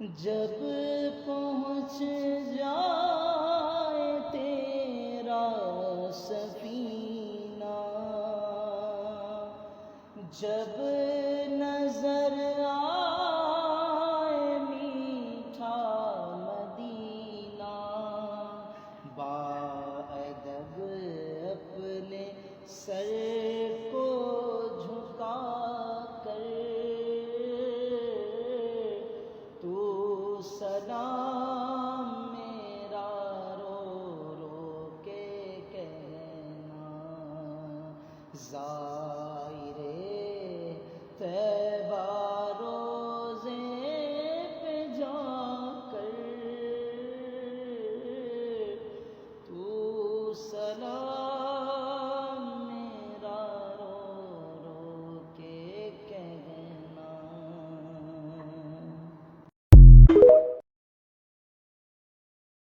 جب پہنچ جائے تیرا سفینہ، جب نظر آئے میٹھا مدینہ، باادب اپنے سر کو جھکا کر تو سلام میرا رو رو کے کہنا،